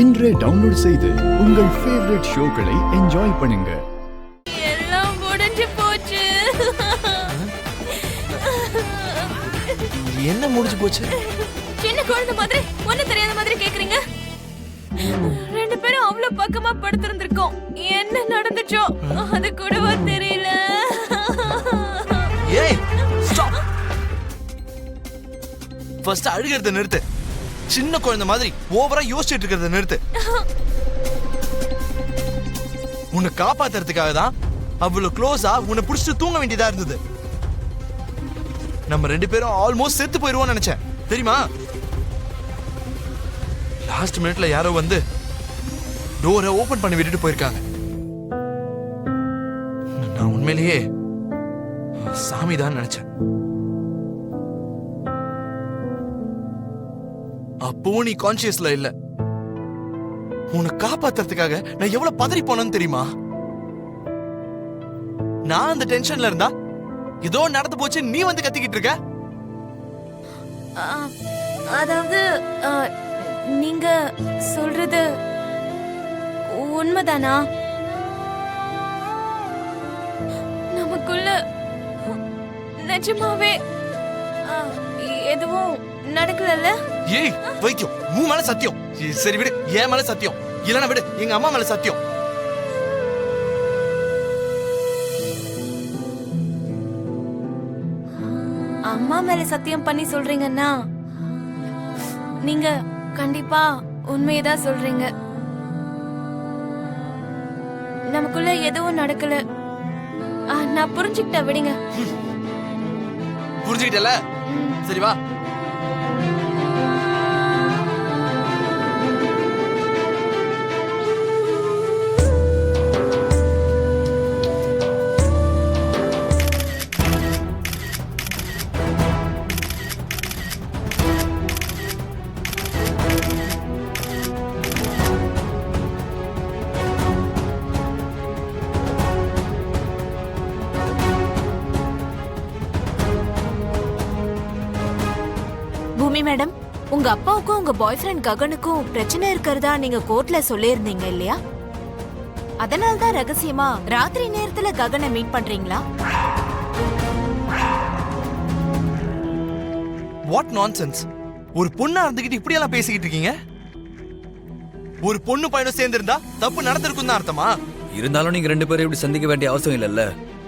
இன்றே டவுன்லோட் செய்து உங்கள் ஃபேவரட் ஷோக்களை என்ஜாய் பண்ணுங்க. எல்லாம் முடிஞ்சு போச்சு. என்ன முடிஞ்சு போச்சு? சின்ன குழந்தை மாதிரி ஒண்ணு தெரியாத மாதிரி கேக்குறீங்க. ரெண்டு பேரும் அவ்வளவு பக்கமா படுத்திருந்திருக்கோம். என்ன நடந்துச்சோ அது கூடவா தெரியல. ஏய் ஸ்டாப். ஃபர்ஸ்ட் அழுகிறத நிறுத்து. சின்ன குழந்தை மாதிரி ஓவரா யோசிச்சுட்டு இருக்கிறத நிறுத்து. உன்னை காப்பாத்துறதுக்காக தான் அவ்வளவு க்ளோஸா உன்னை புடிச்சிட்டு தூங்க வேண்டியதா இருந்தது. நம்ம ரெண்டு பேரும் ஆல்மோஸ்ட் செத்து போயிருவோம்னு நினைச்சேன் தெரியுமா? லாஸ்ட் மினிட்ல யாரோ வந்து டோரை ஓபன் பண்ணி விட்டுட்டு போயிருக்காங்க. நான் உண்மையிலேயே சாமி தான் நினைச்சேன். அப்போ நீ கான்சியஸ்ல இல்ல. உன்னை காப்பாத்துறதுக்காக நான் எவ்வளவு பதறி போனேன்னு தெரியுமா? நான் அந்த டென்ஷன்ல இருந்தா ஏதோ நடந்து போச்சு நீ வந்து கத்திக்கிட்டு இருக்க. அதாவது நீங்க சொல்றது உண்மைதானா? நமக்குள்ள நிஜமாவே எதுவும் நடக்கல. ஏய் வைத்தியம், உன் மேல சத்தியம். சரி விடு, என் மேல சத்தியம். இல்லனா விடு, எங்க அம்மா மேல சத்தியம். அம்மா மேல சத்தியம் பண்ணி சொல்றீங்கன்னா நீங்க கண்டிப்பா உண்மையதான் சொல்றீங்க. நமக்குள்ள எதுவும் நடக்கல. நான் புரிஞ்சுக்கிட்ட, விடுங்க. புரிஞ்சுக்கிட்டல? சரி வா. பூமி மேடம், உங்க அப்பாவுக்கும் உங்க பாய் ஃப்ரெண்ட் ககனுக்கும் பிரச்சனை இருக்கிறதா நீங்க கோர்ட்ல சொல்லியிருந்தீங்க இல்லையா? அதனால தான் ரகசியமா ராத்திரி நேரத்துல ககனை மீட் பண்றீங்களா? What nonsense. ஒரு பொண்ணா இருந்துகிட்டு இப்படி எல்லாம் பேசிக்கிட்டு இருக்கீங்க? ஒரு பொண்ணு பையனும் சேர்ந்து இருந்தா தப்பு நடந்திருக்கும் தான் அர்த்தமா? இருந்தாலும் நீங்க ரெண்டு பேரும் இப்படி சந்திக்க வேண்டிய அவசியம் இல்லைல்ல.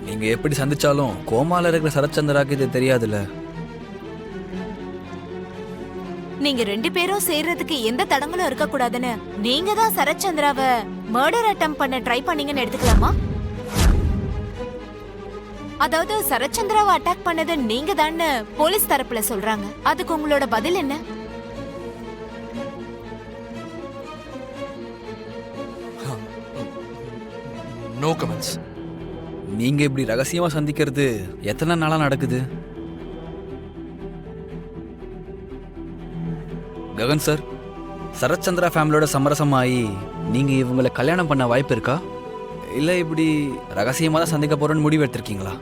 நீங்க எப்படி சந்திச்சாலும் கோமால இருக்கிற சரத்சந்திராக்கு இது தெரியாதுல்ல. நீங்க ரெண்டு பேரும் சேர்றதுக்கு எந்த தடங்களும் இருக்க கூடாதுன்னு நீங்க தான் சரத்சந்திராவை மர்டர் அட்டெம்ப்ட் பண்ண ட்ரை பண்ணீங்கன்னு எடுத்துக்கலாமா? அதாவது சரத்சந்திராவை அட்டாக் பண்ணது நீங்க தான் போலீஸ் தரப்புல சொல்றாங்க. அதுக்கு உங்களோட பதில் என்ன? No comments. நீங்க இப்படி ரகசியமா சந்திக்கிறது எத்தனை நாளா நடக்குது? ககன் சார், சரத்சந்திரா ஃபேமிலியோட சமரசமாயி நீங்க இவங்களை கல்யாணம் பண்ண வாய்ப்பு இருக்கா? இல்ல இப்படி ரகசியமா தான் சந்திக்க போறோன்னு முடிவு எடுத்திருக்கீங்களா?